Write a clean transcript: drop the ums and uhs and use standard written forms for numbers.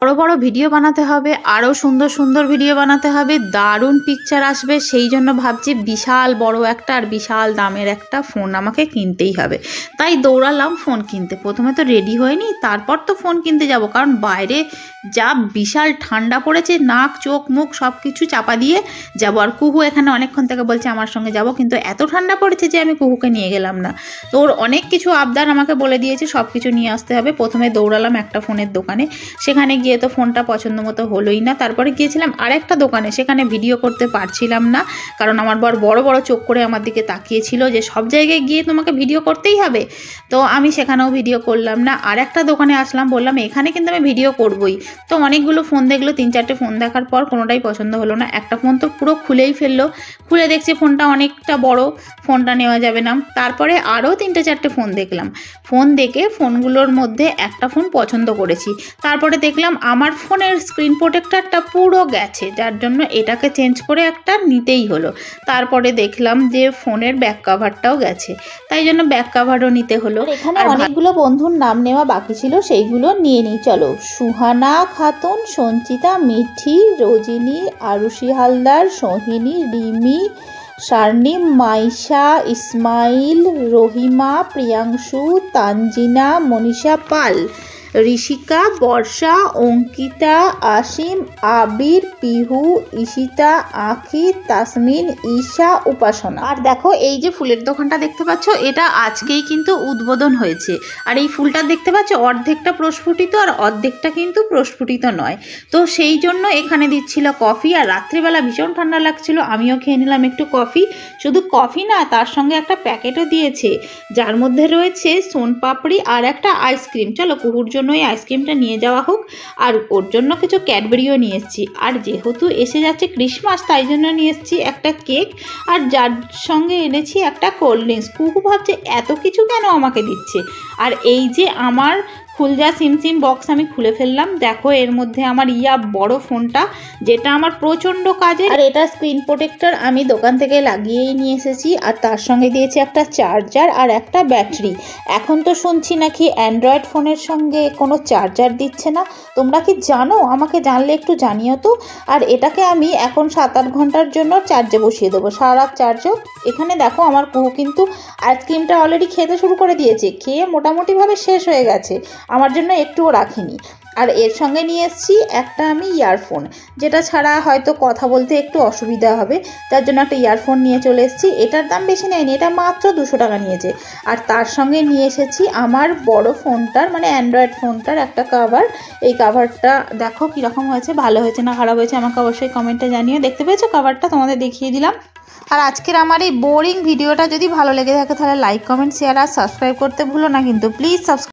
বড় বড় ভিডিও বানাতে হবে, আরও সুন্দর সুন্দর ভিডিও বানাতে হবে, দারুণ পিকচার আসবে। সেই জন্য ভাবছি বিশাল বড় একটা আর বিশাল দামের একটা ফোন আমাকে কিনতেই হবে। তাই দৌড়ালাম ফোন কিনতে। প্রথমে তো রেডি হয়নি, তারপর তো ফোন কিনতে যাব, কারণ বাইরে যা বিশাল ঠান্ডা পড়েছে, নাক চোখ মুখ সব কিছু চাপা দিয়ে যাব। আর কুহু এখানে অনেকক্ষণ থেকে বলছে আমার সঙ্গে যাব, কিন্তু এত ঠান্ডা পড়েছে যে আমি কুহুকে নিয়ে গেলাম না। তো ওর অনেক কিছু আবদার আমাকে বলে দিয়েছে, সব কিছু নিয়ে আসতে হবে। প্রথমে দৌড়ালাম একটা ফোনের দোকানে, সেখানে গিয়ে তো ফোনটা পছন্দ মতো হলোই না। তারপরে গিয়েছিলাম আরেকটা দোকানে, সেখানে ভিডিও করতে পারছিলাম না, কারণ আমার বড় বড় চোখ করে আমার দিকে তাকিয়েছিল যে সব জায়গায় গিয়ে তোমাকে ভিডিও করতেই হবে। তো আমি সেখানেও ভিডিও করলাম না। আর একটা দোকানে আসলাম, বললাম এখানে কিন্তু আমি ভিডিও করবই। তো অনেকগুলো ফোন দেখলো, 3-4টে ফোন দেখার পর কোনোটাই পছন্দ হলো না। একটা ফোন তো পুরো খুলেই ফেললো, খুলে দেখছি ফোনটা অনেকটা বড়, ফোনটা নেওয়া যাবে না। তারপরে আরও 3-4টে ফোন দেখলাম। ফোন দেখে ফোনগুলোর মধ্যে একটা ফোন পছন্দ করেছি। তারপরে দেখলাম আমার ফোনের স্ক্রিন প্রোটেক্টরটা পুরো গেছে, যার জন্য এটাকে চেঞ্জ করে একটা নিতেই হলো। তারপরে দেখলাম যে ফোনের ব্যাক কাভারটাও গেছে, তাই জন্য ব্যাক কাভারও নিতে হলো। এখানে অনেকগুলো বন্ধুর নাম নেওয়া বাকি ছিল, সেইগুলো নিয়ে নিই চলো। সুহানা খাতুন, সঞ্চিতা, মিঠি, রজনী, আরুষি হালদার, সোহিনী, রিমি, শার্নিম, মাইশা, ইসমাইল, রহিমা, প্রিয়াংশু, তানজিনা, মনীষা পাল, ঋষিকা, বর্ষা, অঙ্কিতা, আসিম, আবির, পিহু, ঈশিতা, আঁখি, তাসমিন, ঈশা, উপাসনা। আর দেখো এই যে ফুলের দোকানটা দেখতে পাচ্ছ, এটা আজকেই কিন্তু উদ্বোধন হয়েছে। আর এই ফুলটা দেখতে পাচ্ছ অর্ধেকটা প্রস্ফুটিত আর অর্ধেকটা কিন্তু প্রস্ফুটিত নয়। তো সেই জন্য এখানে দিচ্ছিল কফি। আর রাত্রিবেলা ভীষণ ঠান্ডা লাগছিল, আমিও খেয়ে নিলাম একটু কফি। শুধু কফি না, তার সঙ্গে একটা প্যাকেটও দিয়েছে, যার মধ্যে রয়েছে সোনপাপড়ি আর একটা আইসক্রিম। চলো কুহুর জন্য এই আইসক্রিমটা নিয়ে যাওয়া হোক, আর ওর জন্য কিছু ক্যাডবেরিও নিয়ে এসেছি। আর যেহেতু এসে যাচ্ছে ক্রিসমাস, তাই জন্য নিয়ে এসেছি একটা কেক, আর যার সঙ্গে এনেছি একটা কোল্ড ড্রিঙ্কস। কুহু ভাবছে এত কিছু কেন আমাকে দিচ্ছে। আর এই যে আমার খুলজা সিমসিম বক্স আমি খুলে ফেললাম। দেখো এর মধ্যে আমার বড় ফোনটা, যেটা আমার প্রচণ্ড কাজের। আর এটা স্ক্রিন প্রোটেক্টর আমি দোকান থেকে লাগিয়েই নিয়ে এসেছি। আর তার সঙ্গে দিয়েছি একটা চার্জার আর একটা ব্যাটারি। এখন তো শুনছি নাকি অ্যান্ড্রয়েড ফোনের সঙ্গে কোনো চার্জার দিচ্ছে না। তোমরা কি জানো? আমাকে জানলে একটু জানিও তো। আর এটাকে আমি এখন 7-8 ঘন্টার জন্য চার্জে বসিয়ে দেবো, সারা রাত চার্জও। এখানে দেখো আমার কুহু কিন্তু আইসক্রিমটা অলরেডি খেতে শুরু করে দিয়েছে, খেয়ে মোটামুটিভাবে শেষ হয়ে গেছে, আমার জন্য একটুও রাখিনি। আর এর সঙ্গে নিয়ে এসেছি একটা আমি ইয়ারফোন, যেটা ছাড়া হয়তো কথা বলতে একটু অসুবিধা হবে, তার জন্য একটা ইয়ারফোন নিয়ে চলে এসেছি। এটার দাম বেশি নেয়নি, এটা মাত্র 200 টাকা নিয়েছে। আর তার সঙ্গে নিয়ে এসেছি আমার বড় ফোনটার, মানে অ্যান্ড্রয়েড ফোনটার একটা কাভার। এই কাভারটা দেখো কীরকম হয়েছে, ভালো হয়েছে না খারাপ হয়েছে আমাকে অবশ্যই কমেন্টে জানিও। দেখতে পেয়েছো কাভারটা? তোমাদের দেখিয়ে দিলাম। আর আজকের আমার এই বোরিং ভিডিওটা যদি ভালো লেগে থাকে, তাহলে লাইক, কমেন্ট, শেয়ার আর সাবস্ক্রাইব করতে ভুলো না কিন্তু, প্লিজ সাবস্ক্রাইব।